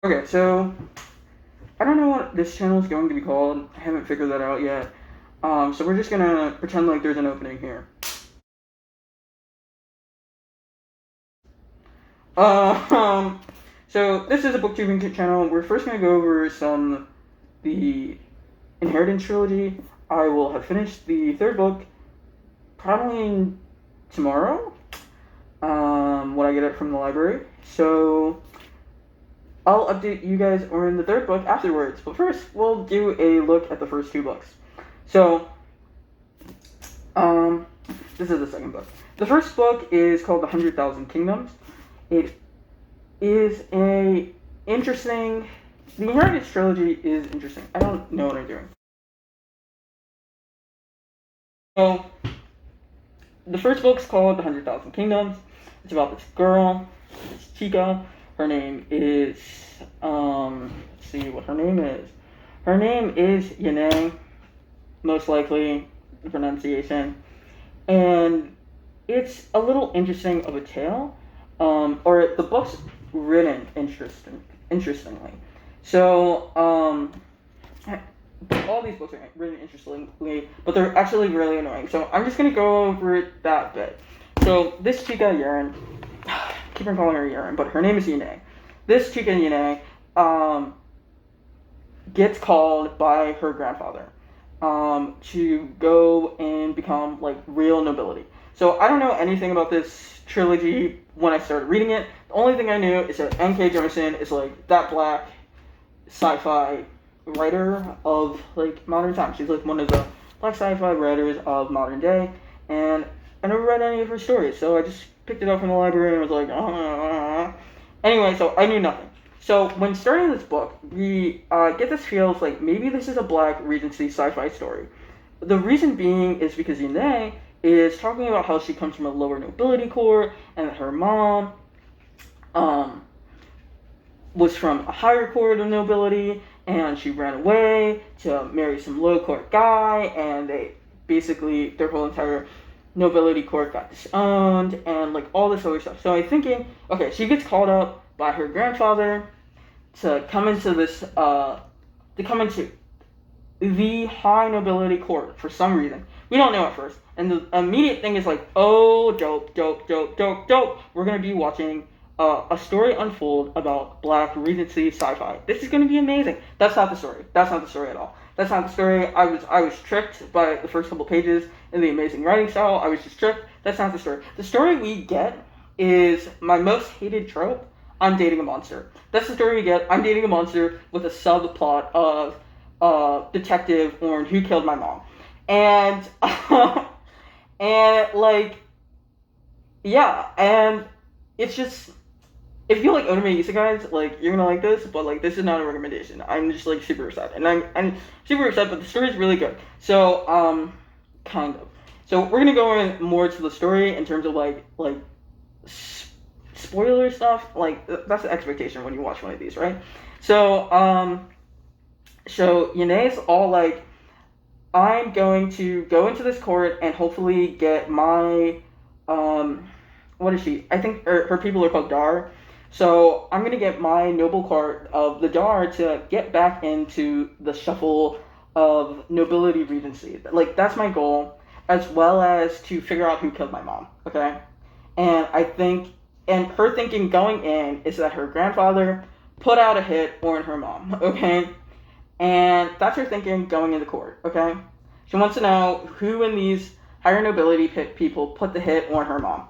Okay, so I don't know what this channel is going to be called. I haven't figured that out yet. So we're just gonna pretend like there's an opening here. Um, so this is a booktubing channel. We're first gonna go over the Inheritance trilogy. I will have finished the third book probably tomorrow. When I get it from the library. So I'll update you guys on the third book afterwards. But first, we'll do a look at the first two books. So, this is the second book. The first book is called The 100,000 Kingdoms. It is a interesting. The Inheritance trilogy is interesting. I don't know what I'm doing. So, the first book's called The 100,000 Kingdoms. It's about this girl, this Chica. Her name is, let's see what her name is. Her name is Yene, most likely, the pronunciation. And it's a little interesting of a tale, or the book's written interestingly. So, all these books are written interestingly, but they're actually really annoying. So I'm just going to go over that bit. So this Chica Yeren, keep on calling her Yeren, but her name is Yene. This Chica Yene gets called by her grandfather to go and become like real nobility. So I don't know anything about this trilogy when I started reading it. The only thing I knew is that N.K. Jemisin is like that black sci-fi writer of like modern times. She's like one of the black sci-fi writers of modern day, and I never read any of her stories, so I just picked it up from the library and was like, Anyway, so I knew nothing. So when starting this book, we get this feel of like maybe this is a Black Regency sci-fi story. The reason being is because Yune is talking about how she comes from a lower nobility court and that her mom was from a higher court of nobility, and she ran away to marry some low court guy, and they basically their whole entire nobility court got disowned, and like all this other stuff. So I'm thinking, okay, she gets called up by her grandfather to come into this to come into the high nobility court for some reason. We don't know at first. And the immediate thing is like, oh, dope. We're going to be watching a story unfold about Black Regency sci-fi. This is going to be amazing. That's not the story. That's not the story at all. That's not the story. I was tricked by the first couple pages in the amazing writing style. I was just tricked. That's not the story. The story we get is my most hated trope. I'm dating a monster. That's the story we get. I'm dating a monster with a subplot of detective on who killed my mom. And and like yeah, and it's just if you like anime isekais, like you're gonna like this, but like this is not a recommendation. I'm just like super excited, and I'm super excited, but the story is really good. So kind of. So we're gonna go in more to the story in terms of like spoiler stuff. Like that's the expectation when you watch one of these, right? So so Yune's all like, I'm going to go into this court and hopefully get my what is she? I think her people are called Dar. So I'm gonna get my noble court of the Dar to get back into the shuffle of nobility regency. Like that's my goal, as well as to figure out who killed my mom. Okay, and I think, and her thinking going in is that her grandfather put out a hit on her mom. Okay, and that's her thinking going into court. Okay, she wants to know who in these higher nobility people put the hit on her mom.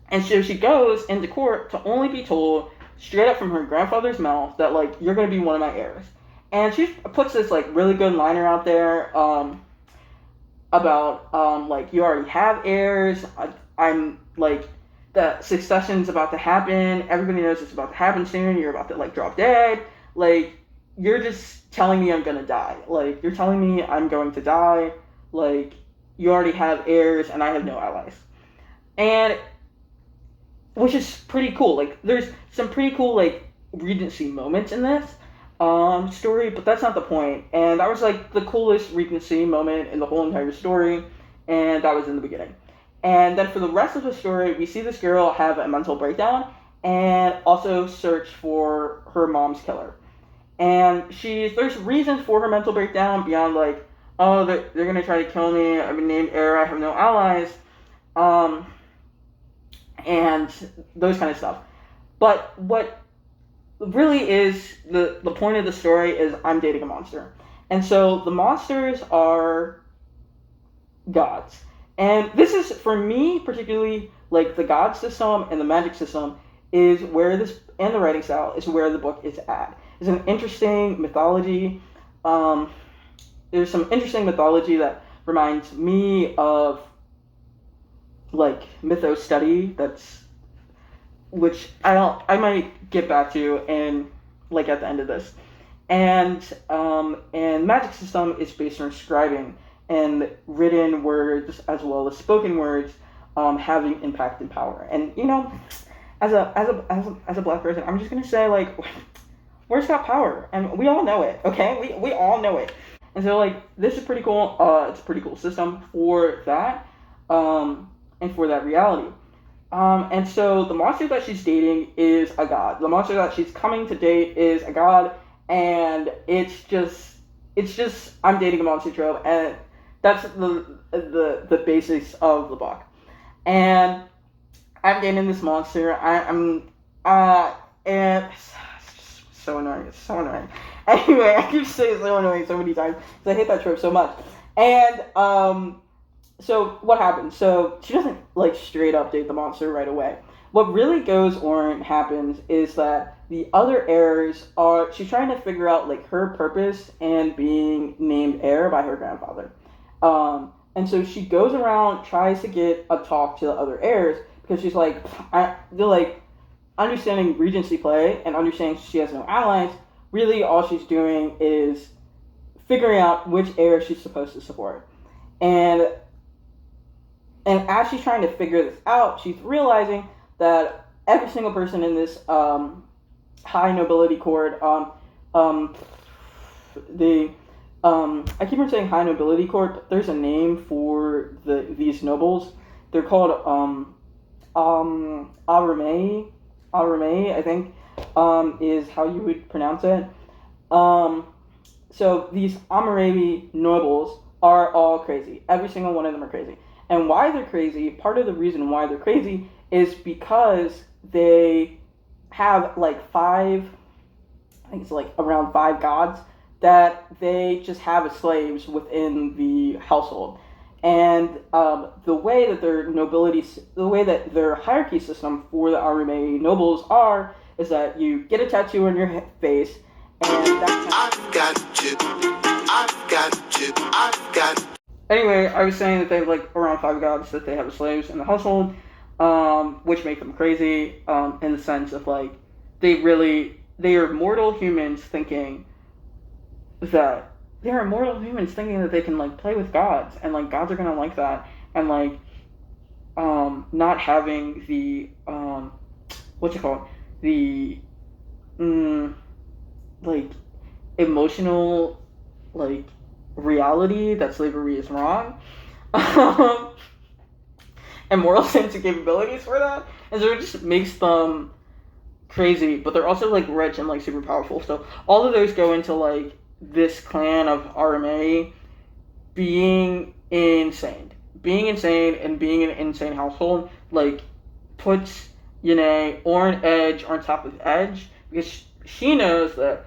And so she goes into court to only be told straight up from her grandfather's mouth that like you're gonna be one of my heirs. And she puts this like really good liner out there about like you already have heirs. I'm like the succession's about to happen. Everybody knows it's about to happen soon. You're about to like drop dead. Like you're just telling me I'm gonna die. Like you're telling me I'm going to die. Like you already have heirs and I have no allies. And which is pretty cool. Like there's some pretty cool like Regency moments in this story, but that's not the point. And that was like the coolest Regency moment in the whole entire story, and that was in the beginning. And then for the rest of the story, we see this girl have a mental breakdown, and also search for her mom's killer. And there's reasons for her mental breakdown beyond like, oh, they're gonna try to kill me. I've been named heir. I have no allies, and those kind of stuff. But what really is the point of the story is I'm dating a monster, and so the monsters are gods. And this is, for me particularly, like the god system and the magic system is where this, and the writing style is where the book is at. It's an interesting mythology. There's some interesting mythology that reminds me of like mythos study, which I might get back to in like at the end of this. And magic system is based on scribing and written words as well as spoken words having impact and power. And you know, as a black person, I'm just gonna say like, words got power, and we all know it. Okay, we all know it. And so like this is pretty cool. It's a pretty cool system for that, and for that reality. And so the monster that she's dating is a god. The monster that she's coming to date is a god, and it's just I'm dating a monster trope, and that's the basis of the book. And I'm dating this monster. And it's so annoying. It's so annoying. Anyway, I keep saying so annoying so many times because I hate that trope so much. And so what happens? So she doesn't like straight up date the monster right away. What really goes on happens is that the other heirs she's trying to figure out like her purpose and being named heir by her grandfather. And so she goes around, tries to get a talk to the other heirs because she's like, they're like understanding Regency play and understanding she has no allies. Really, all she's doing is figuring out which heir she's supposed to support. And as she's trying to figure this out, she's realizing that every single person in this high nobility court, I keep on saying high nobility court, but there's a name for these nobles. They're called Arame, I think, is how you would pronounce it. So these Amarabi nobles are all crazy. Every single one of them are crazy. And why they're crazy, part of the reason why they're crazy is because they have like I think it's like around 5 gods that they just have as slaves within the household. And the way that their hierarchy system for the Arame nobles is that you get a tattoo on your face, and I've got you. Anyway, I was saying that they have like around 5 gods that they have as slaves in the household, which make them crazy in the sense of like they are mortal humans thinking that they can like play with gods, and like gods are gonna like that, and like not having the the like emotional like reality that slavery is wrong, and moral sense and capabilities for that, and so it just makes them crazy. But they're also like rich and like super powerful, so all of those go into like this clan of RMA being insane and being an insane household like puts Yene on edge on top of edge, because she knows that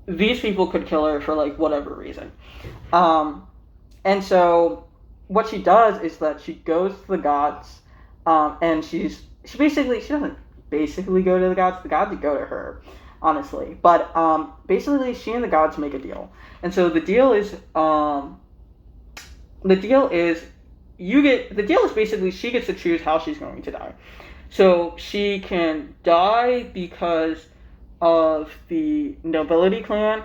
these people could kill her for like whatever reason. And so what she does is that she goes to the gods, and she doesn't basically go to the gods go to her, honestly. But basically she and the gods make a deal. And so the deal is basically she gets to choose how she's going to die. So she can die because of the nobility clan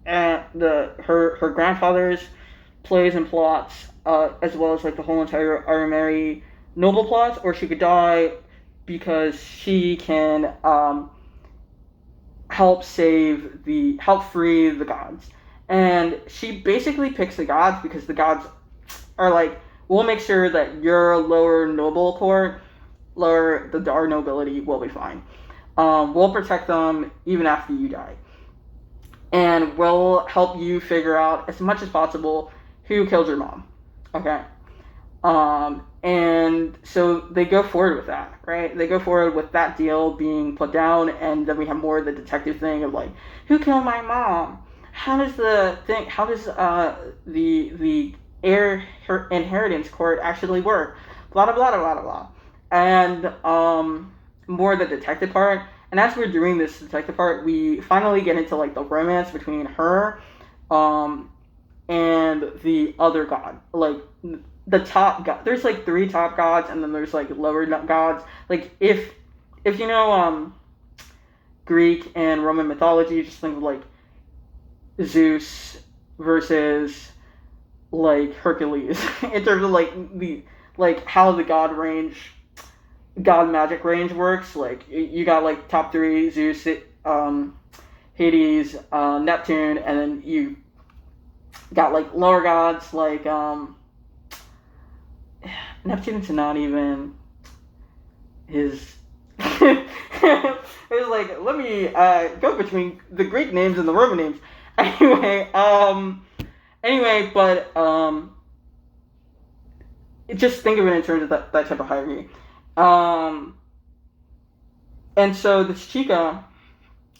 and her grandfather's plays and plots, as well as like the whole entire Arameri noble plots, or she could die because she can help free the gods. And she basically picks the gods because the gods are like, we'll make sure that your lower noble court or the Dar nobility will be fine. We'll protect them even after you die. And we'll help you figure out as much as possible who killed your mom. Okay? And so they go forward with that, right? They go forward with that deal being put down, and then we have more of the detective thing of like, who killed my mom? How does the heir inheritance court actually work? Blah blah blah blah blah. And more of the detective part. And as we're doing this detective part, we finally get into like the romance between her, and the other god, like the top god. There's like 3 top gods, and then there's like lower gods. Like if you know Greek and Roman mythology, just think of like Zeus versus like Hercules in terms of like how the god magic range works. Like you got like top 3 Zeus, Hades, Neptune, and then you got like lower gods like Neptune's not even his. It was like, let me go between the Greek names and the Roman names. Anyway, but just think of it in terms of that type of hierarchy. And so this chica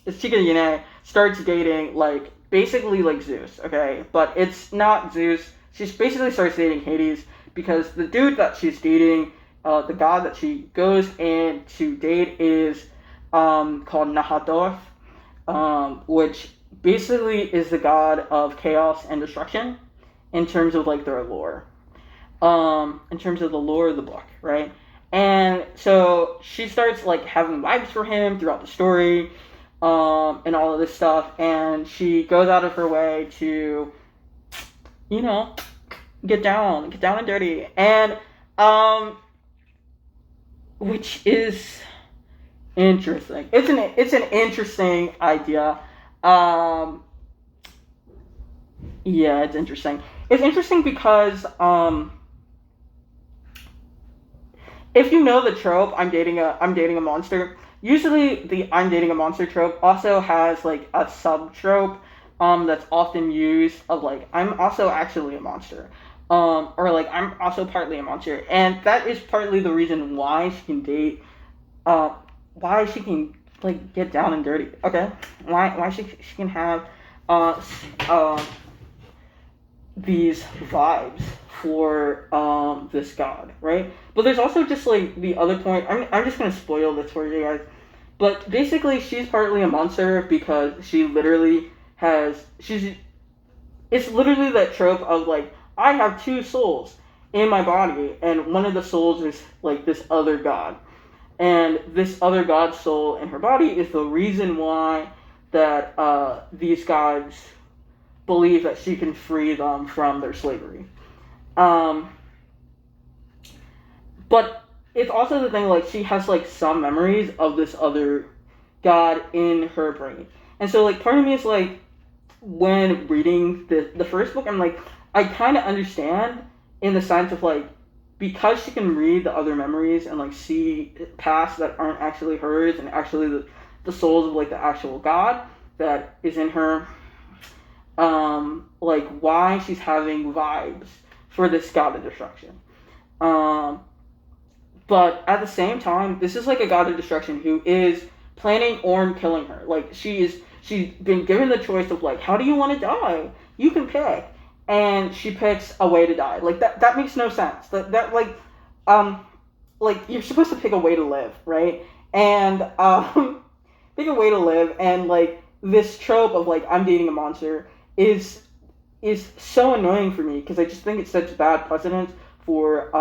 Yune starts dating like basically like Zeus, okay? But it's not Zeus. She basically starts dating Hades because the dude that she's dating, the god that she goes in to date is called Nahadoth, which basically is the god of chaos and destruction in terms of like their lore. In terms of the lore of the book, right? And so she starts like having vibes for him throughout the story, and all of this stuff, and she goes out of her way to, you know, get down and dirty, and which is interesting. It's an interesting idea. Yeah, it's interesting. It's interesting because if you know the trope, I'm dating a monster. Usually, the I'm dating a monster trope also has like a sub trope that's often used of like I'm also actually a monster, or like I'm also partly a monster, and that is partly the reason why she can date, why she can like get down and dirty. Okay, why she can have these vibes for this god, right? But there's also just like the other point. I'm just gonna spoil this for you guys. But basically, she's partly a monster because she literally it's literally that trope of like, I have 2 souls in my body, and one of the souls is like this other god. And this other god's soul in her body is the reason why that these gods believe that she can free them from their slavery. But it's also the thing, like, she has, like, some memories of this other god in her brain. And so, like, part of me is, like, when reading the first book, I'm like, I kind of understand in the sense of, like, because she can read the other memories and, like, see past that aren't actually hers and actually the souls of, like, the actual god that is in her, like, why she's having vibes for this god of destruction. But at the same time, this is like a god of destruction who is planning on killing her. Like, she's been given the choice of like, how do you want to die? You can pick. And she picks a way to die. Like, that makes no sense. That like you're supposed to pick a way to live, right? And pick a way to live, and like this trope of like I'm dating a monster is so annoying for me because I just think it sets bad precedent for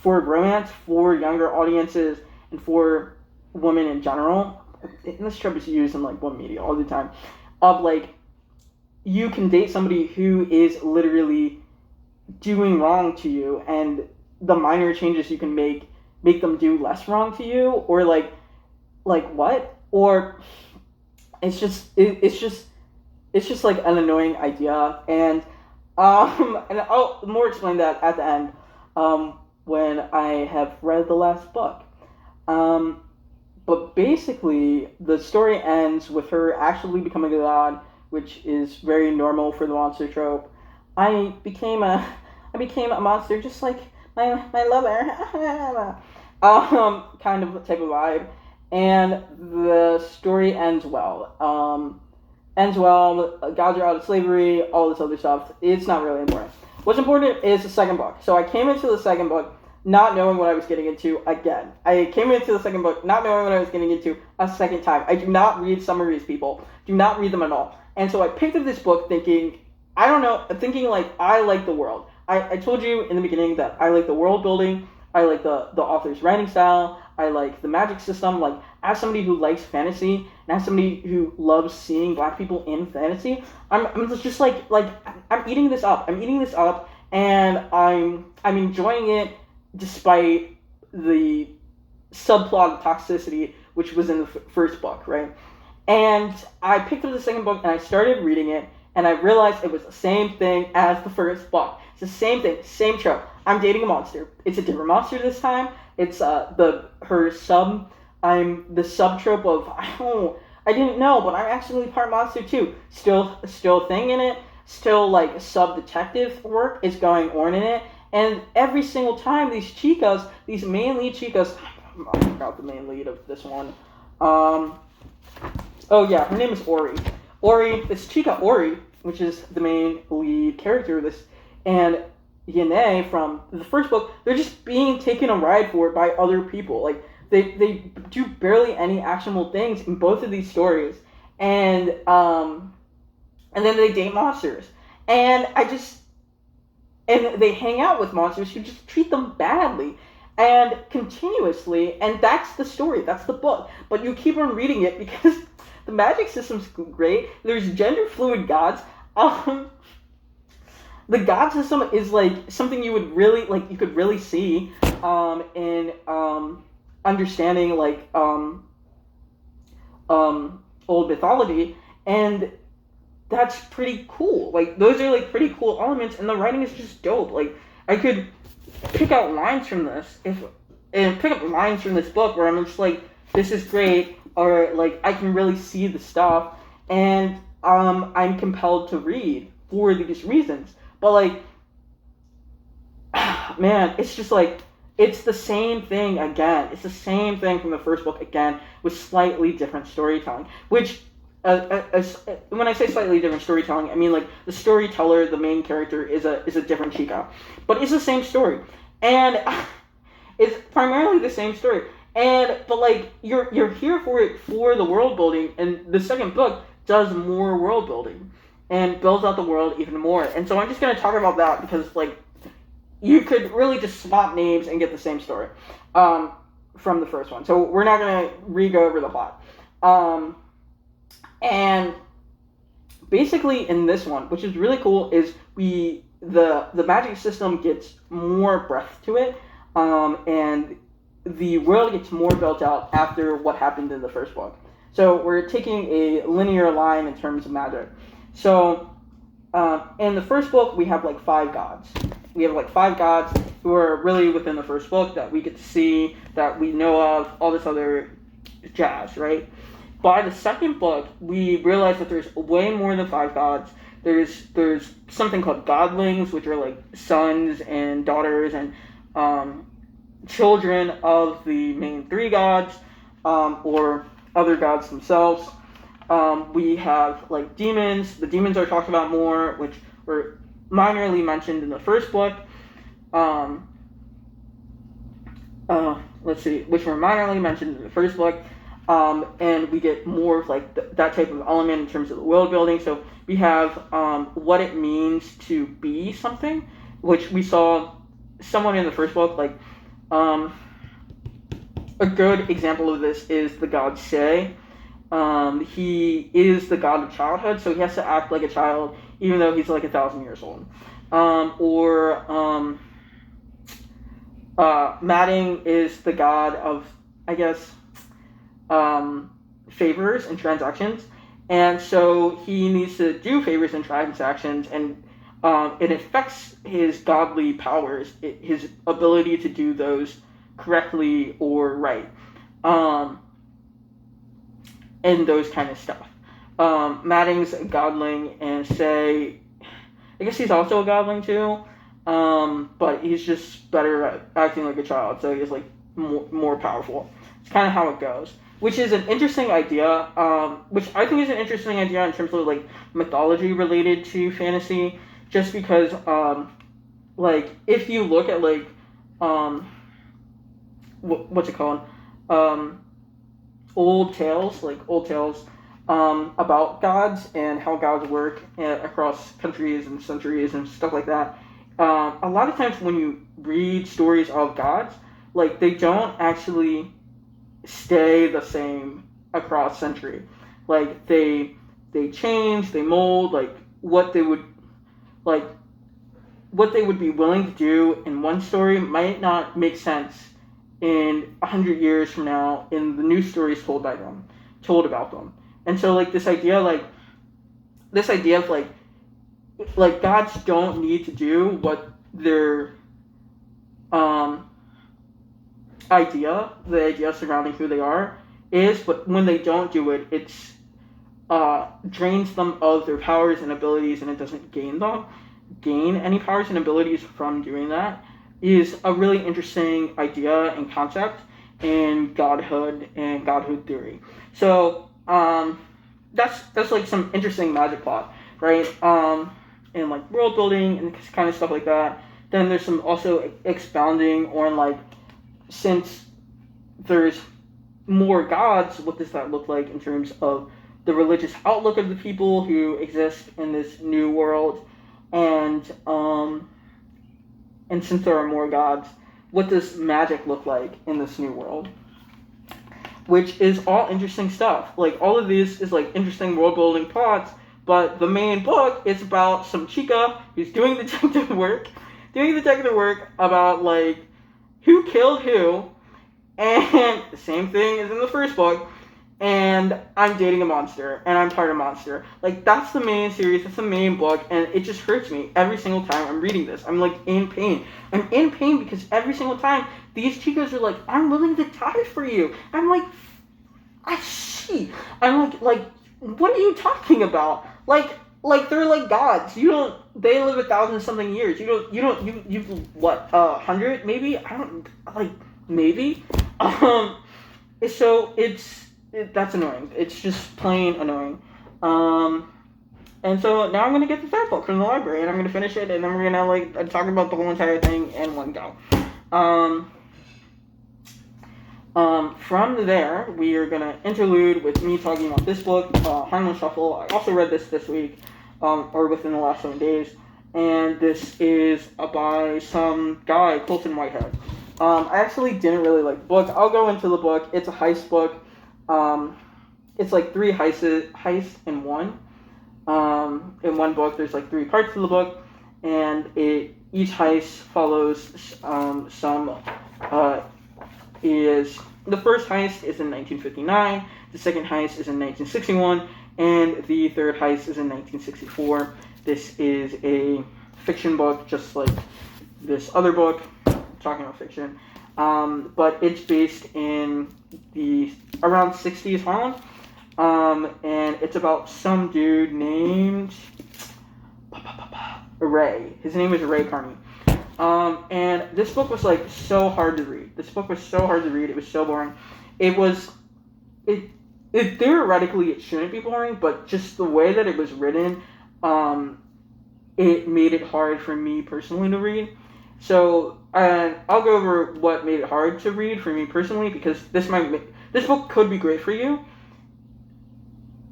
romance, for younger audiences, and for women in general. And this trope is used in like one media all the time, of like, you can date somebody who is literally doing wrong to you, and the minor changes you can make them do less wrong to you, or like what? Or it's just like an annoying idea, and I'll more explain that at the end. when I have read the last book. But basically, the story ends with her actually becoming a god, which is very normal for the monster trope. I became a I became a monster just like my lover, kind of type of vibe, and the story ends well. Ends well. Gods are out of slavery. All this other stuff. It's not really important. What's important is the second book. So I came into the second book not knowing what I was getting into again. I came into the second book not knowing what I was getting into a second time. I do not read summaries, people. Do not read them at all. And so I picked up this book thinking, I don't know, thinking like I like the world. I told you in the beginning that I like the world building. I like the author's writing style. I like the magic system. Like, as somebody who likes fantasy and as somebody who loves seeing black people in fantasy, I'm just like I'm eating this up. I'm eating this up, and I'm enjoying it despite the subplot of toxicity which was in the first book, right? And I picked up the second book and I started reading it, and I realized it was the same thing as the first book. It's the same thing, same trope. I'm dating a monster. It's a different monster this time. It's I'm the sub trope of I didn't know, but I'm actually part monster too. Still a thing in it. Still like sub detective work is going on in it. And every single time these chicas, these main lead chicas, I forgot the main lead of this one. Oh yeah, her name is Ori. This chica Ori, which is the main lead character of this, and Yene from the first book, they're just being taken a ride for by other people. Like, they do barely any actionable things in both of these stories, and then they date monsters, and they hang out with monsters who just treat them badly and continuously, and that's the story, that's the book. But you keep on reading it because the magic system's great. There's gender fluid gods. The god system is like something you would really like. You could really see in understanding like old mythology, and that's pretty cool. Like, those are like pretty cool elements, and the writing is just dope. Like, I could pick out lines from this pick up lines from this book where I'm just like, this is great, or like I can really see the stuff, and I'm compelled to read for these reasons. But like, man, it's just like, it's the same thing again. It's the same thing from the first book again with slightly different storytelling. Which, when I say slightly different storytelling, I mean like the storyteller, the main character, is a different chica, but it's the same story, and it's primarily the same story. But like you're here for it for the world building, and the second book does more world building and builds out the world even more. And so I'm just gonna talk about that because like you could really just swap names and get the same story from the first one. So we're not gonna re-go over the plot. And basically in this one, which is really cool, is the magic system gets more breadth to it, and the world gets more built out after what happened in the first book. So we're taking a linear line in terms of magic. So in the first book, we have like 5 gods. We have like 5 gods who are really within the first book that we get to see, that we know of, all this other jazz, right? By the second book, we realize that there's way more than 5 gods. There's something called godlings, which are like sons and daughters and children of the main 3 gods, or other gods themselves. We have like demons. The demons are talked about more, which were minorly mentioned in the first book. Which were minorly mentioned in the first book. And we get more of like that type of element in terms of the world building. So we have what it means to be something, which we saw someone in the first book. Like a good example of this is the god Se. He is the god of childhood, so he has to act like a child even though he's like 1,000 years old. Madding is the god of, I guess, favors and transactions, and so he needs to do favors and transactions and it affects his godly powers, his ability to do those correctly or right, and those kind of stuff. Madding's a godling, and I guess he's also a godling too, but he's just better at acting like a child, so he's like more powerful. It's kind of how it goes, which is an interesting idea, which I think is an interesting idea in terms of like mythology related to fantasy, just because like if you look at like what's it called, old tales about gods and how gods work across countries and centuries and stuff like that. A lot of times when you read stories of gods, like they don't actually stay the same across century. Like they change, they mold, like what they would be willing to do in one story might not make sense in 100 years from now in the new stories told about them. And so like this idea of like gods don't need to do what their the idea surrounding who they are is, but when they don't do it, it's drains them of their powers and abilities, and it doesn't gain any powers and abilities from doing that, is a really interesting idea and concept in godhood and godhood theory. So that's like some interesting magic plot, right? And like world building and kind of stuff like that. Then there's some also expounding on like, since there's more gods, what does that look like in terms of the religious outlook of the people who exist in this new world, and since there are more gods, what does magic look like in this new world? Which is all interesting stuff. Like all of this is like interesting world building plots, but the main book is about some chica who's doing detective work about like who killed who, and the same thing as in the first book, and I'm dating a monster, and I'm part of a monster. Like, that's the main series, that's the main book, and it just hurts me every single time I'm reading this. I'm, like, in pain. I'm in pain because every single time, these chicas are like, I'm willing to die for you. I'm like, I'm like, what are you talking about? Like, they're like gods. They live 1,000-something years. You what, 100, maybe? I don't, like, maybe? So that's annoying. It's just plain annoying. And so now I'm going to get the third book from the library, and I'm going to finish it, and then we're going to, like, talk about the whole entire thing in one go. From there, we are going to interlude with me talking about this book, Harlem Shuffle. I also read this week, or within the last 7 days, and this is by some guy, Colson Whitehead. I actually didn't really like the book. I'll go into the book. It's a heist book. It's like 3 heists in one. In one book, there's like 3 parts to the book, and each heist follows the first heist is in 1959, the second heist is in 1961, and the third heist is in 1964. This is a fiction book, just like this other book, talking about fiction, but it's based in the around 60s Harlem, and it's about some dude named Ray. His name is Ray Carney. And this book was like so hard to read. It was so boring. It theoretically it shouldn't be boring, but just the way that it was written, it made it hard for me personally to read. So, and I'll go over what made it hard to read for me personally, because this book could be great for you,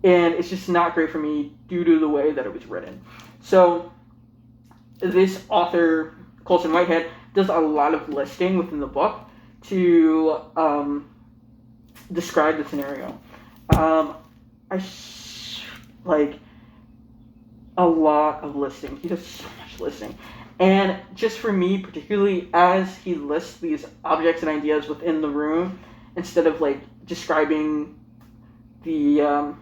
and it's just not great for me due to the way that it was written. So, this author, Colson Whitehead, does a lot of listing within the book to describe the scenario. Like a lot of listing. He does so much listing. And just for me, particularly as he lists these objects and ideas within the room, instead of like describing the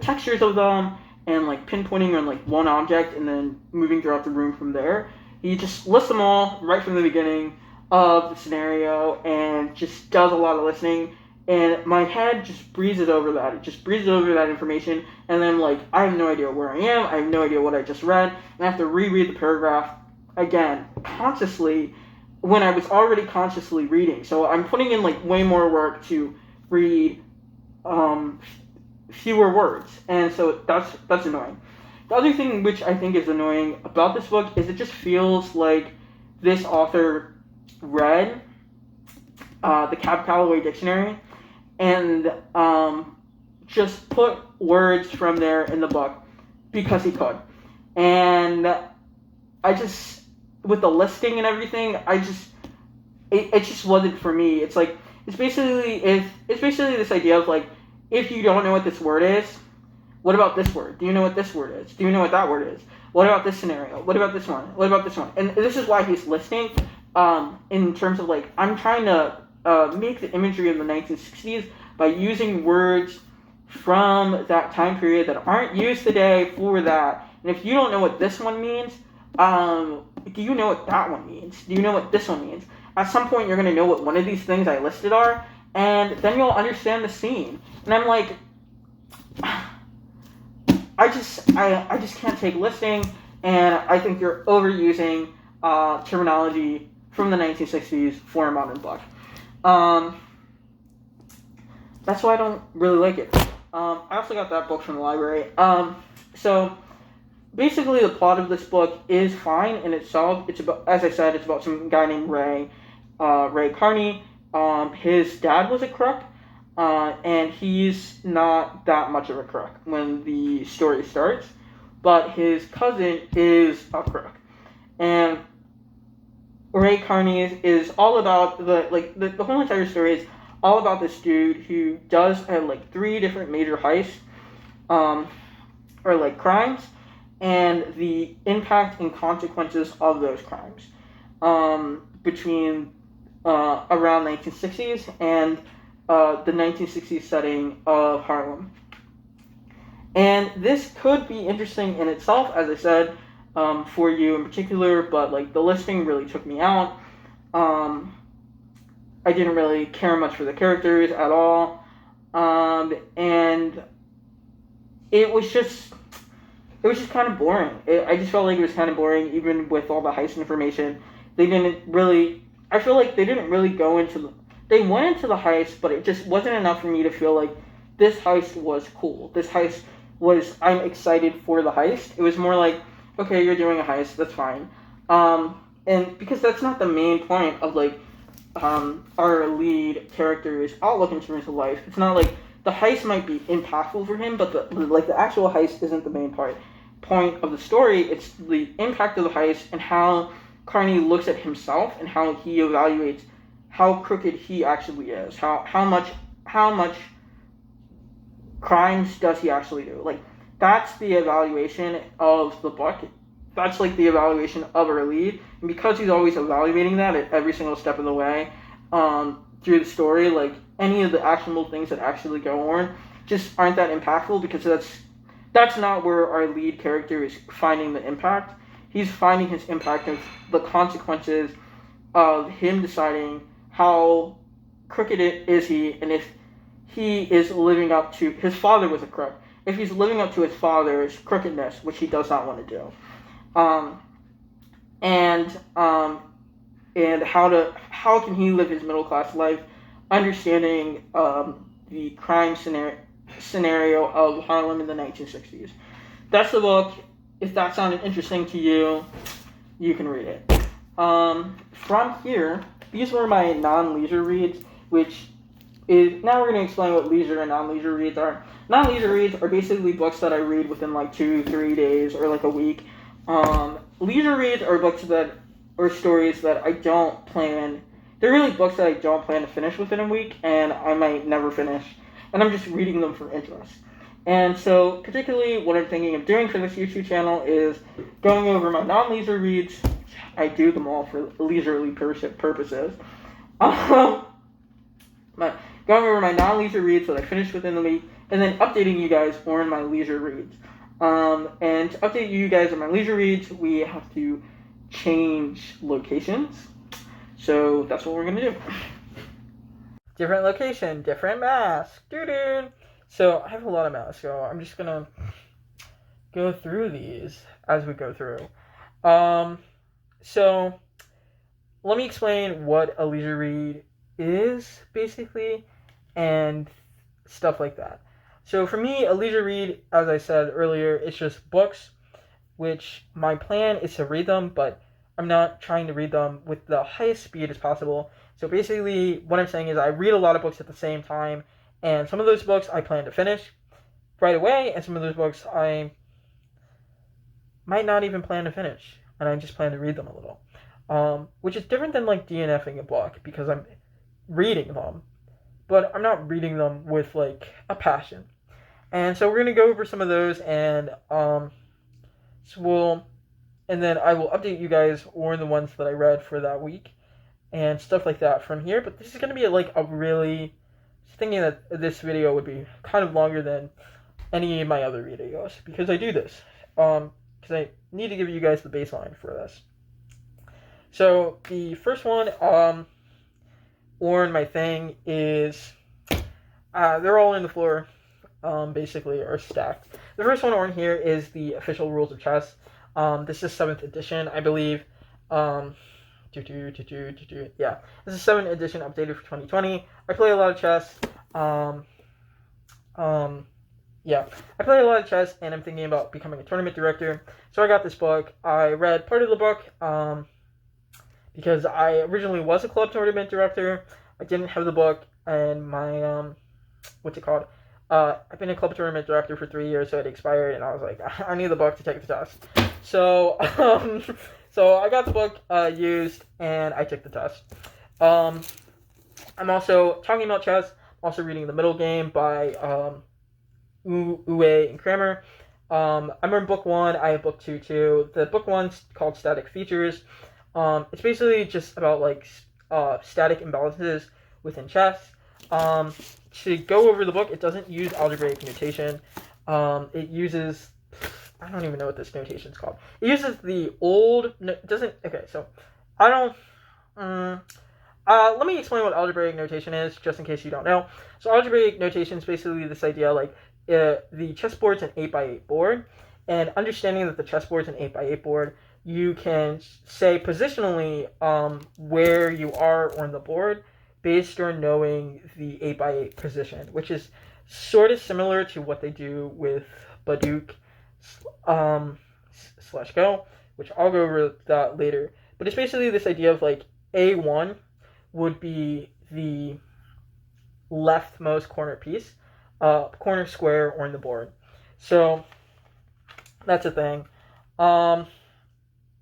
textures of them and like pinpointing on like one object and then moving throughout the room from there. He just lists them all right from the beginning of the scenario and just does a lot of listening. And my head just breezes over that. It just breezes over that information. And then, like, I have no idea where I am. I have no idea what I just read. And I have to reread the paragraph again, consciously, when I was already consciously reading. So I'm putting in, like, way more work to read fewer words. And so that's annoying. The other thing which I think is annoying about this book is it just feels like this author read the Cab Calloway Dictionary and just put words from there in the book because he could. And I just, with the listing and everything, it just wasn't for me. It's like, it's basically this idea of like, if you don't know what this word is, what about this word? Do you know what this word is? Do you know what that word is? What about this scenario? What about this one? What about this one? And this is why he's listing in terms of like, I'm trying to make the imagery of the 1960s by using words from that time period that aren't used today for that. And if you don't know what this one means, do you know what that one means? Do you know what this one means? At some point, you're going to know what one of these things I listed are, and then you'll understand the scene. And I'm like, I just can't take listing, and I think you're overusing terminology from the 1960s for a modern book. That's why I don't really like it. I also got that book from the library. So basically, the plot of this book is fine in itself. It's about, as I said, it's about some guy named Ray Carney. His dad was a crook, and he's not that much of a crook when the story starts. But his cousin is a crook, and Ray Carney is all about the whole entire story is all about this dude who does like 3 different major heists, or like crimes, and the impact and consequences of those crimes, between around 1960s and the 1960s setting of Harlem. And this could be interesting in itself, as I said, for you in particular, but like the listing really took me out. I didn't really care much for the characters at all, and it was just kind of boring. I just felt like it was kind of boring, even with all the heist information. They didn't really. I feel like they didn't really go into. They went into the heist, but it just wasn't enough for me to feel like this heist was cool. This heist was. I'm excited for the heist. It was more like, okay, you're doing a heist. That's fine. And because that's not the main point of like our lead character's outlook in terms of life. It's not like the heist might be impactful for him, but the actual heist isn't the main point of the story. It's the impact of the heist and how Carney looks at himself and how he evaluates how crooked he actually is. How much crimes does he actually do? Like, that's the evaluation of the book. That's like the evaluation of our lead. And because he's always evaluating that at every single step of the way through the story, like any of the actionable things that actually go on just aren't that impactful, because that's not where our lead character is finding the impact. He's finding his impact of the consequences of him deciding how crooked is he, and if he is living up to, his father was a crook, if he's living up to his father's crookedness, which he does not want to do. And how can he live his middle class life, understanding the crime scenario of Harlem in the 1960s. That's the book. If that sounded interesting to you, you can read it. From here, these were my non-leisure reads, which is, now we're going to explain what leisure and non-leisure reads are. Non-leisure reads are basically books that I read within like 2-3 days or like a week. Leisure reads are books or stories that I don't plan. They're really books that I don't plan to finish within a week, and I might never finish. And I'm just reading them for interest. And so, particularly, what I'm thinking of doing for this YouTube channel is going over my non-leisure reads. I do them all for leisurely purposes. But going over my non-leisure reads that I finished within the week, and then updating you guys on my leisure reads. And to update you guys on my leisure reads, we have to change locations. So that's what we're going to do. Different location, different mask. Doo-doo. So I have a lot of masks, so I'm just going to go through these as we go through. So let me explain what a leisure read is, basically, and stuff like that. So for me, a leisure read, as I said earlier, it's just books, which my plan is to read them, but I'm not trying to read them with the highest speed as possible. So basically, what I'm saying is I read a lot of books at the same time, and some of those books I plan to finish right away, and some of those books I might not even plan to finish, and I just plan to read them a little. Which is different than like DNFing a book, because I'm reading them, but I'm not reading them with like a passion. And so we're gonna go over some of those, and and then I will update you guys on the ones that I read for that week and stuff like that from here. But this is gonna be like a really thinking that this video would be kind of longer than any of my other videos, because I do this because I need to give you guys the baseline for this. So the first one on my thing is they're all on the floor, basically, or stacked. The first one on here is the official rules of chess. This is 7th edition, I believe. Yeah, this is 7th edition, updated for 2020. I play a lot of chess. Yeah, I play a lot of chess, and I'm thinking about becoming a tournament director. So I got this book. I read part of the book, because I originally was a club tournament director. I didn't have the book, and my, what's it called? I've been a club tournament director for 3 years, so it expired, and I was like, I need the book to take the test. So, so I got the book used, and I took the test. I'm also talking about chess. I'm also reading The Middle Game by Euwe and Kramer. I'm in book 1. I have book 2 too. The book 1's called Static Features. It's basically just about like static imbalances within chess. To go over the book, it doesn't use algebraic notation. It uses, I don't even know what this notation is called. It uses the old, okay, so I don't, let me explain what algebraic notation is, just in case you don't know. So algebraic notation is basically this idea, like, the chessboard's an 8x8 board, and understanding that the chessboard's an 8x8 board, you can say positionally where you are on the board based on knowing the 8x8 position, which is sort of similar to what they do with Baduk / Go, which I'll go over that later. But it's basically this idea of like A1 would be the leftmost corner piece, corner square on the board. So that's a thing.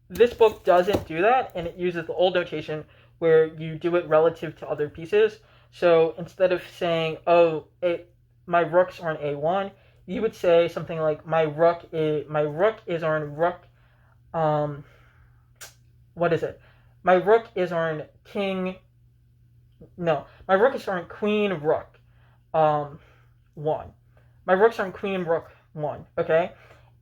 This book doesn't do that, and it uses the old notation where you do it relative to other pieces. So instead of saying, oh, my rooks are on A1, you would say something like, my rook is on rook, what is it? My rook is on king, no, my rook is on queen rook 1. My rook's on queen rook 1, okay?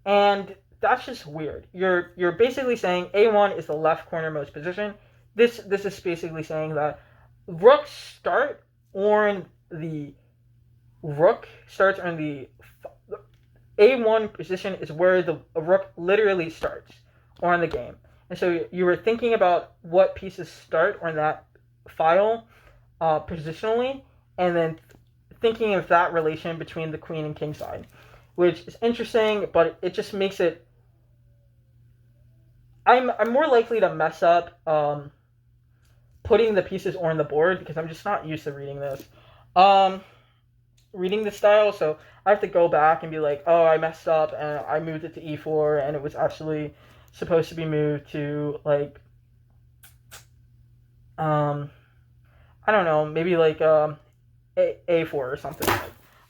And that's just weird. You're basically saying A1 is the left cornermost position. This is basically saying that rooks start on the A1 position is where the rook literally starts on the game. And so you were thinking about what pieces start on that file positionally, and then thinking of that relation between the queen and king side, which is interesting, but it just makes it. I'm more likely to mess up putting the pieces on the board, because I'm just not used to reading this. Reading this style, so I have to go back and be like, oh, I messed up, and I moved it to E4, and it was actually supposed to be moved to, like, I don't know, maybe like A4 or something.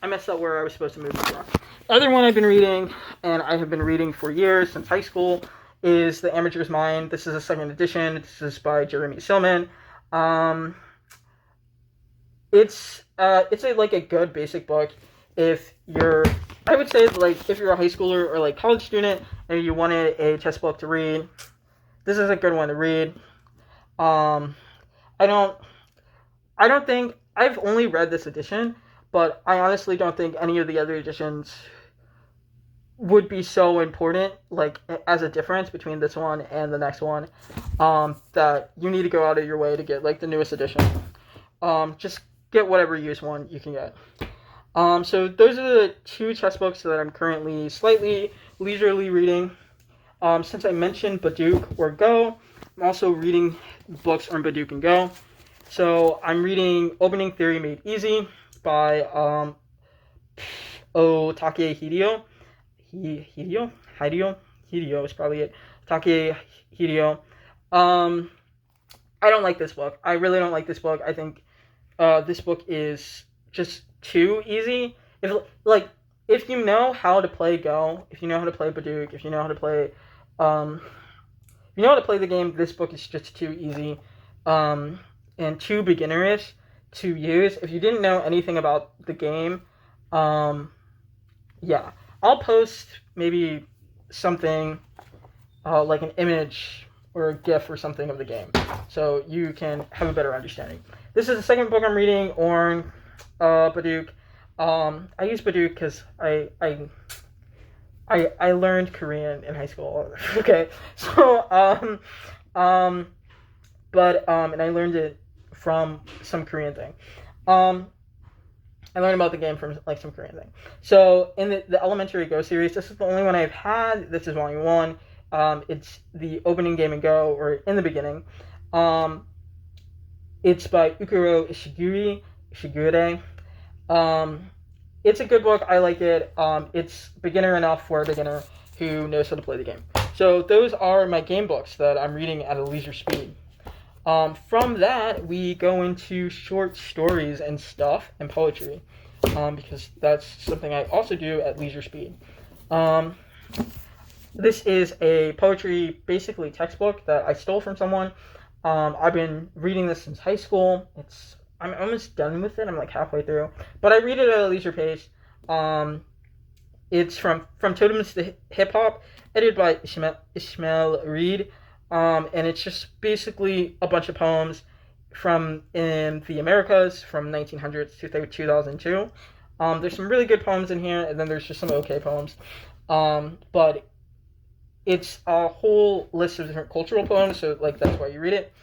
I messed up where I was supposed to move the rook. The other one I've been reading, and I have been reading for years, since high school, is The Amateur's Mind. This is a 2nd edition. This is by Jemisin. It's a good basic book if you're I would say, like, if you're a high schooler or, like, college student and you wanted a chess book to read, this is a good one to read. I don't think, I've only read this edition, but I honestly don't think any of the other editions would be so important, like, as a difference between this one and the next one, that you need to go out of your way to get, like, the newest edition. Just get whatever used one you can get. So those are the two chess books that I'm currently slightly leisurely reading. Since I mentioned Baduk or Go, I'm also reading books on Baduk and Go. So I'm reading Opening Theory Made Easy by Otake Hideo. Hideo is probably it. Otake Hideo. I don't like this book. I really don't like this book. I think this book is just too easy. If you know how to play Go, if you know how to play Baduk, if you know how to play the game, this book is just too easy, and too beginnerish to use. If you didn't know anything about the game, yeah, I'll post maybe something like an image or a GIF or something of the game, so you can have a better understanding. This is the second book I'm reading on Baduk. I use Baduk because I learned Korean in high school. Okay, so and I learned it from some Korean thing. I learned about the game from like some Korean thing. So in the Elementary Go series, this is the only one I've had. This is volume 1. It's the opening game in Go, or in the beginning. It's by Ikuro Ishigure. It's a good book. I like it. It's beginner enough for a beginner who knows how to play the game. So those are my game books that I'm reading at a leisure speed. From that, we go into short stories and stuff and poetry, because that's something I also do at leisure speed. This is a poetry, basically textbook that I stole from someone. I've been reading this since high school. I'm almost done with it. I'm like halfway through, but I read it at a leisure pace. It's from Totems to Hip Hop, edited by Ishmael Reed. And it's just basically a bunch of poems from in the Americas from 1900s to 2002. There's some really good poems in here, and then there's just some okay poems. But it's a whole list of different cultural poems, so like that's why you read it.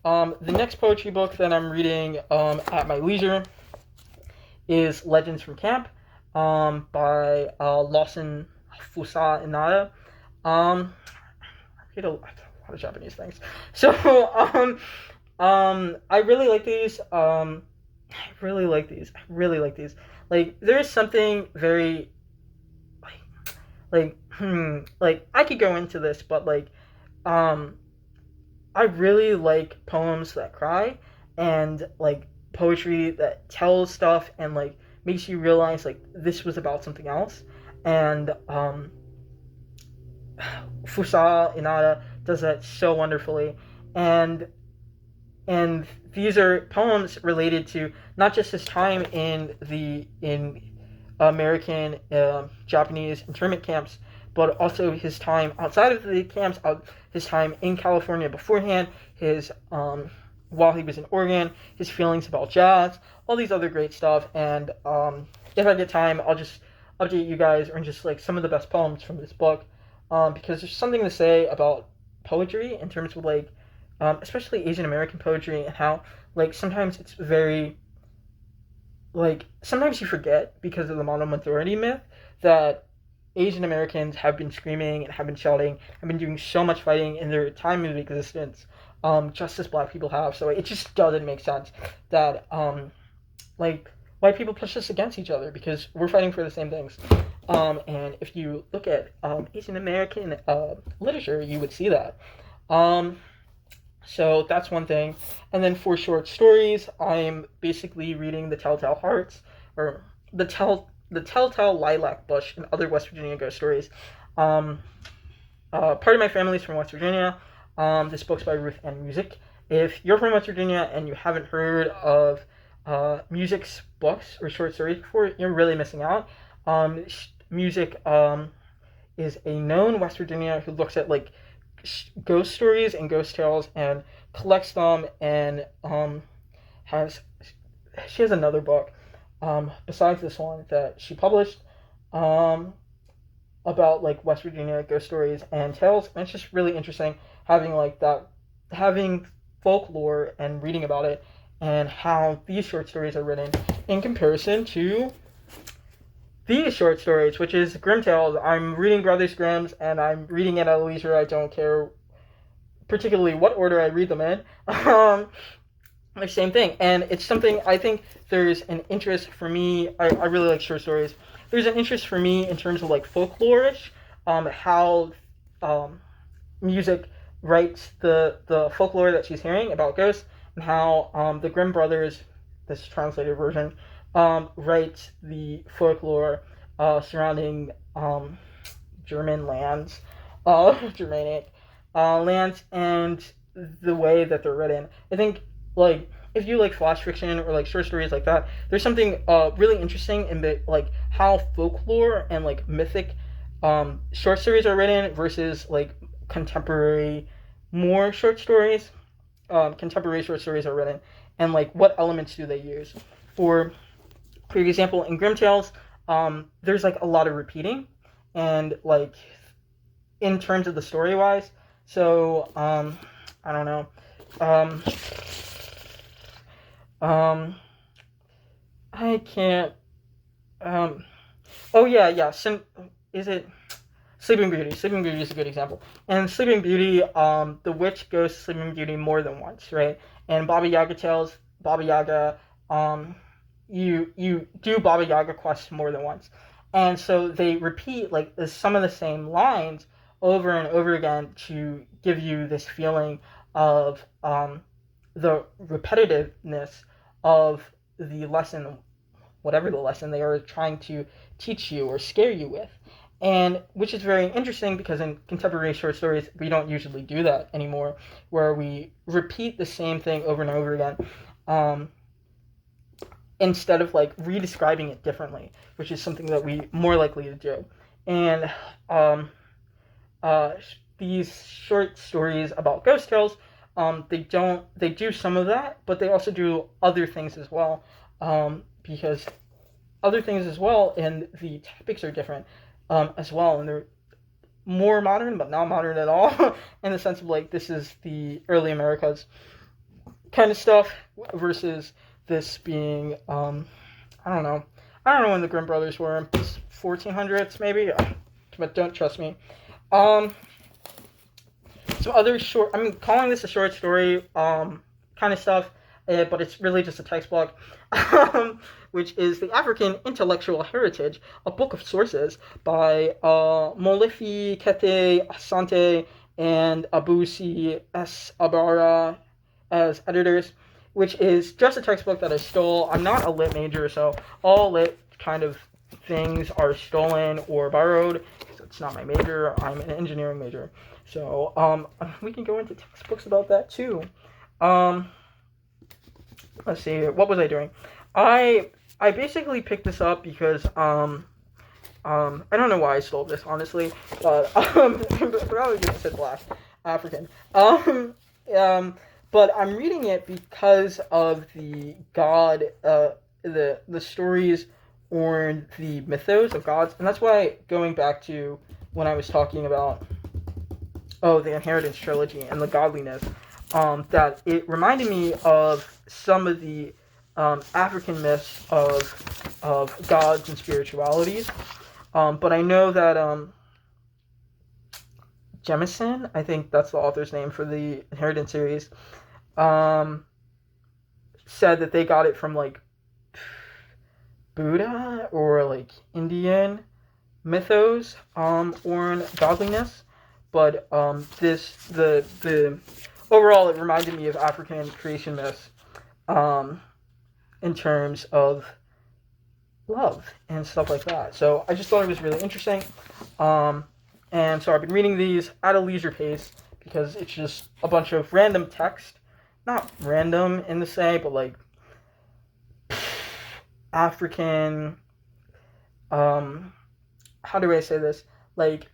The next poetry book that I'm reading at my leisure is Legends from Camp by Lawson, Fusao, Inada. I read a lot of Japanese things. So I really like these. I really like these. Like there's something very like I could go into this, but like I really like poems that cry, and like poetry that tells stuff and like makes you realize like this was about something else. And Fusao Inada does that so wonderfully, and these are poems related to not just his time in American Japanese internment camps, but also his time outside of the camps, his time in California beforehand, his while he was in Oregon, his feelings about jazz, all these other great stuff. And if I get time, I'll just update you guys on just like some of the best poems from this book, because there's something to say about poetry in terms of like especially Asian American poetry, and how like sometimes it's very like sometimes you forget because of the monoauthority myth that Asian Americans have been screaming and have been shouting, have been doing so much fighting in their time of existence, just as black people have. So it just doesn't make sense that like white people push us against each other because we're fighting for the same things. And if you look at Asian American literature, you would see that. So that's one thing. And then for short stories, I'm basically reading the Telltale Hearts, or the Telltale Lilac Bush, and other West Virginia ghost stories. Part of my family's from West Virginia. This book's by Ruth and Musick. If you're from West Virginia and you haven't heard of Musick's books or short stories before, you're really missing out. Musick is a known West Virginia who looks at like ghost stories and ghost tales and collects them, and has she has another book besides this one that she published about like West Virginia ghost stories and tales, and it's just really interesting having folklore and reading about it and how these short stories are written in comparison to these short stories, which is Grimm Tales. I'm reading Brothers Grimm's, and I'm reading it at leisure. I don't care particularly what order I read them in. Like, same thing. And it's something I think there's an interest for me. I really like short stories. There's an interest for me in terms of like folklore-ish, how Musick writes the folklore that she's hearing about ghosts, and how the Grimm brothers, this translated version, writes the folklore surrounding German lands, Germanic lands, and the way that they're written. I think, like, if you like flash fiction or like short stories like that, there's something really interesting in the like how folklore and like mythic short stories are written versus like contemporary more short stories. Contemporary short stories are written, and like what elements do they use? For example, in Grimm Tales, there's like a lot of repeating, and like in terms of the story wise. So I don't know. I can't. Oh yeah. Is it Sleeping Beauty? Sleeping Beauty is a good example. And Sleeping Beauty, the witch goes to Sleeping Beauty more than once, right? And Baba Yaga tells Baba Yaga, you do Baba Yaga quests more than once, and so they repeat like some of the same lines over and over again to give you this feeling of the repetitiveness of the lesson, whatever the lesson they are trying to teach you or scare you with. And which is very interesting because in contemporary short stories, we don't usually do that anymore, where we repeat the same thing over and over again, instead of like redescribing it differently, which is something that we more likely to do. And these short stories about ghost tales, they do some of that, but they also do other things as well, because other things as well, and the topics are different as well, and they're more modern but not modern at all in the sense of like this is the early Americas kind of stuff versus this being I don't know when the Grimm brothers were, 1400s maybe, but don't trust me. Some other short, I'm calling this a short story kind of stuff, but it's really just a textbook, which is The African Intellectual Heritage, a book of sources by Molefi Kete Asante and Abusi S. Abara as editors, which is just a textbook that I stole. I'm not a lit major, so all lit kind of things are stolen or borrowed. It's not my major. I'm an engineering major. So we can go into textbooks about that too. Let's see, what was I doing? I basically picked this up because I don't know why I stole this, honestly, but probably because it's Black African. But I'm reading it because of the god, the stories or the mythos of gods, and that's why, going back to when I was talking about the Inheritance trilogy and the godliness, that it reminded me of some of the African myths of gods and spiritualities. But I know that Jemisin, I think that's the author's name for the Inheritance series, said that they got it from like Buddha or like Indian mythos or godliness. But the overall, it reminded me of African creation myths in terms of love and stuff like that. So I just thought it was really interesting. And so I've been reading these at a leisure pace because it's just a bunch of random text. Not random in the say, but like African how do I say this? Like,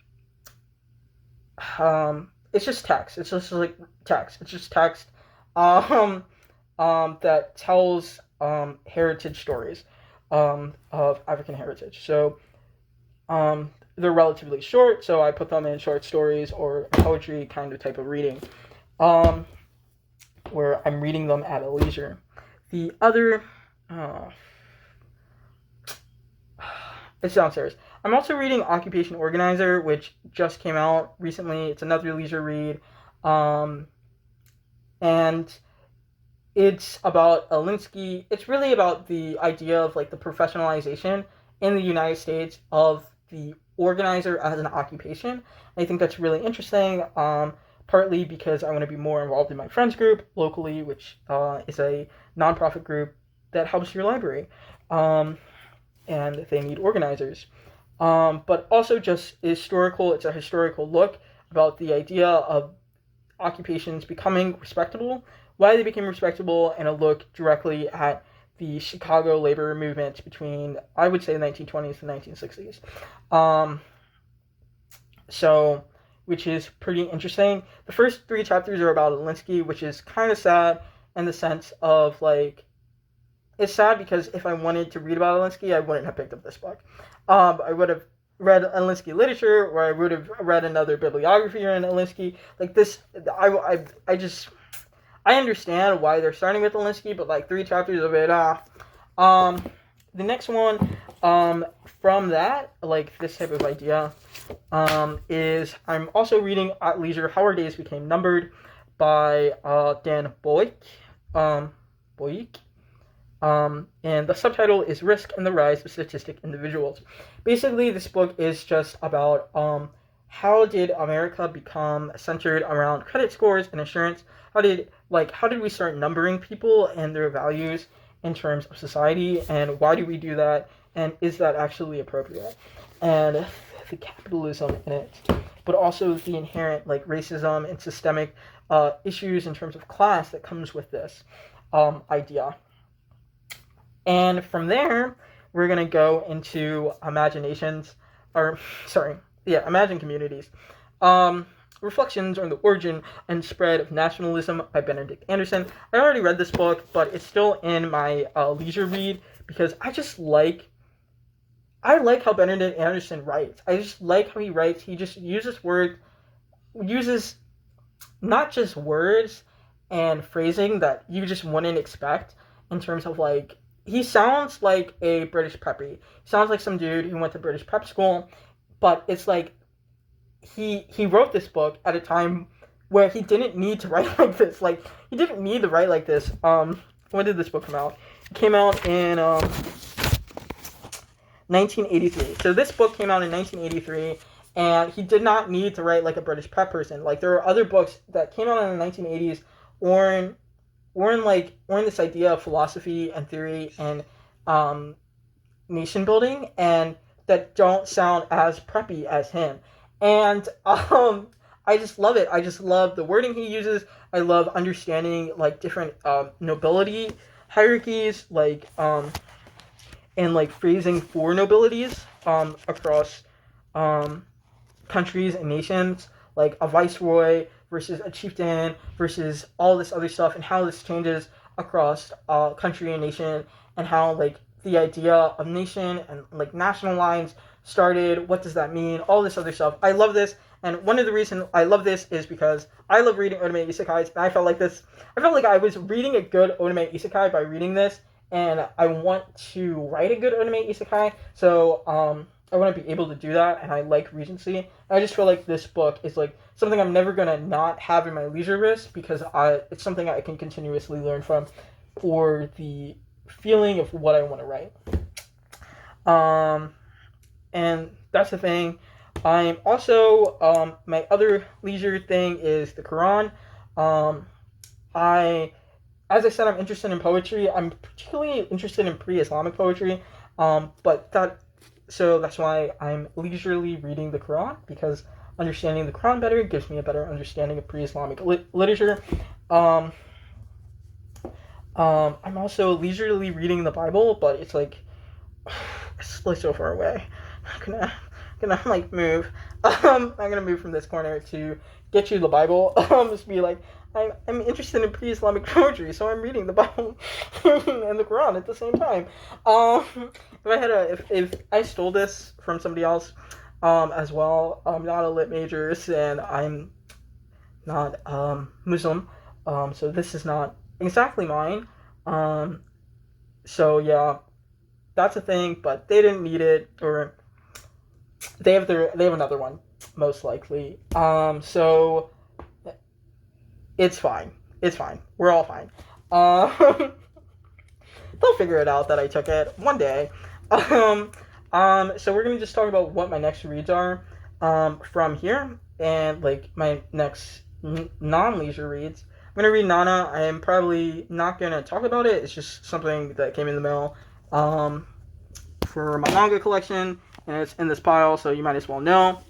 it's just text. It's just like text. It's just text, that tells heritage stories, of African heritage. So, they're relatively short, so I put them in short stories or poetry kind of type of reading, where I'm reading them at a leisure. The other, it's downstairs. I'm also reading Occupation Organizer, which just came out recently. It's another leisure read, and it's about Alinsky. It's really about the idea of like the professionalization in the United States of the organizer as an occupation. I think that's really interesting, partly because I want to be more involved in my friends group locally, which is a nonprofit group that helps your library, and they need organizers. But also just historical. It's a historical look about the idea of occupations becoming respectable, why they became respectable, and a look directly at the Chicago labor movement between, I would say, the 1920s and 1960s. So, which is pretty interesting. The first 3 chapters are about Alinsky, which is kind of sad in the sense of, like, it's sad because if I wanted to read about Alinsky, I wouldn't have picked up this book. I would have read Alinsky literature, or I would have read another bibliography on Alinsky. Like this, I understand why they're starting with Alinsky, but like 3 chapters of it, the next one, from that, like this type of idea, is I'm also reading at leisure How Our Days Became Numbered by Dan Boyk. And the subtitle is Risk and the Rise of Statistic Individuals. Basically, this book is just about how did America become centered around credit scores and insurance? How did we start numbering people and their values in terms of society, and why do we do that, and is that actually appropriate? And the capitalism in it, but also the inherent like racism and systemic issues in terms of class that comes with this idea. And from there, we're going to go into Imagine Communities. Reflections on the Origin and Spread of Nationalism by Benedict Anderson. I already read this book, but it's still in my leisure read because I like how Benedict Anderson writes. I just like how he writes. He just uses not just words and phrasing that you just wouldn't expect in terms of like, he sounds like a British preppy. He sounds like some dude who went to British prep school, but it's like he wrote this book at a time where he didn't need to write like this. Like, he didn't need to write like this. When did this book come out? It came out in 1983. So this book came out in 1983, and he did not need to write like a British prep person. Like, there are other books that came out in the 1980s or in this idea of philosophy and theory and nation building, and that don't sound as preppy as him. And I just love it. I just love the wording he uses. I love understanding like different nobility hierarchies, like and like phrasing for nobilities across countries and nations, like a viceroy versus a chieftain versus all this other stuff, and how this changes across country and nation, and how like the idea of nation and like national lines started. What does that mean? All this other stuff. I love this, and one of the reasons I love this is because I love reading otome isekais, and I felt like I was reading a good otome isekai by reading this, and I want to write a good otome isekai, so I want to be able to do that, and I like Regency. I just feel like this book is like something I'm never going to not have in my leisure list, because it's something I can continuously learn from for the feeling of what I want to write. And that's the thing. I'm also, my other leisure thing is the Quran. As I said, I'm interested in poetry. I'm particularly interested in pre-Islamic poetry, so that's why I'm leisurely reading the Quran, because understanding the Quran better gives me a better understanding of pre-Islamic literature. I'm also leisurely reading the Bible, but it's like so far away. I'm gonna like move. I'm gonna move from this corner to get you the Bible. Just be like, I'm interested in pre-Islamic poetry, so I'm reading the Bible and the Quran at the same time. If I stole this from somebody else, as well, I'm not a lit major, and I'm not Muslim, so this is not exactly mine. So yeah, that's a thing, but they didn't need it, or they have another one, most likely. So it's fine. It's fine. We're all fine. They'll figure it out that I took it one day. So we're gonna just talk about what my next reads are, from here, and like my next non-leisure reads. I'm gonna read Nana. I am probably not gonna talk about it. It's just something that came in the mail, for my manga collection, and it's in this pile, so you might as well know.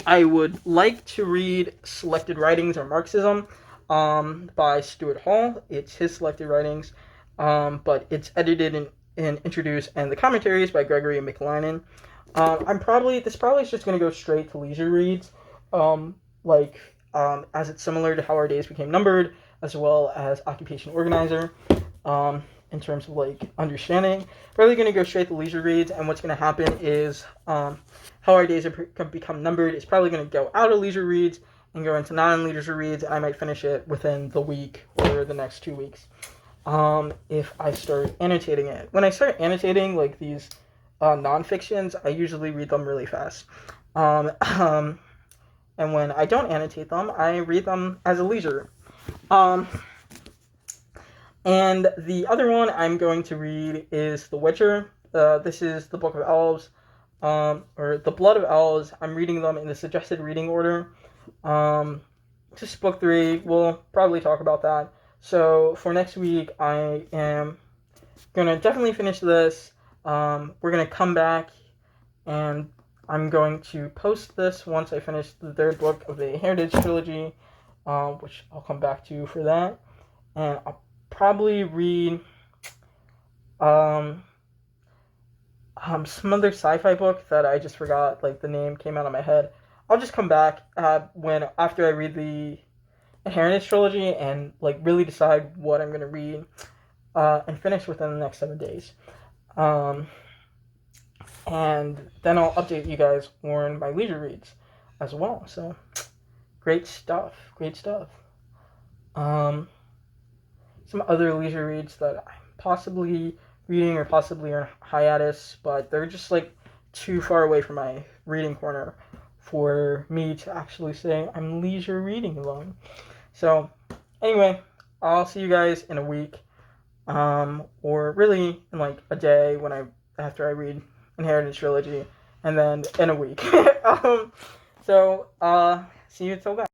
I would like to read Selected Writings or Marxism, by Stuart Hall. It's his selected writings, but it's edited and introduced, and the commentaries by Gregory and McLennan. This probably is just going to go straight to leisure reads, as it's similar to How Our Days Became Numbered, as well as Occupation Organizer, in terms of like understanding. Probably going to go straight to leisure reads, and what's going to happen is, How Our Days Become Numbered is probably going to go out of leisure reads and go into non-leisure reads, and I might finish it within the week or the next 2 weeks, if I start annotating it. When I start annotating like these non-fictions, I usually read them really fast. And when I don't annotate them, I read them as a leisure. And the other one I'm going to read is The Witcher. This is the Book of Elves, or The Blood of Elves. I'm reading them in the suggested reading order. Just book 3. We'll probably talk about that. So for next week, I am gonna definitely finish this. We're gonna come back, and I'm going to post this once I finish the 3rd book of the Heritage trilogy, which I'll come back to for that. And I'll probably read some other sci-fi book that I just forgot, like the name came out of my head. I'll just come back after I read the Heritage trilogy and like really decide what I'm gonna read, and finish within the next 7 days. And then I'll update you guys on my leisure reads as well. So great stuff. Some other leisure reads that I'm possibly reading or possibly on hiatus, but they're just like too far away from my reading corner for me to actually say I'm leisure reading alone. So anyway, I'll see you guys in a week, or really in like a day after I read Inheritance Trilogy, and then in a week. See you until then.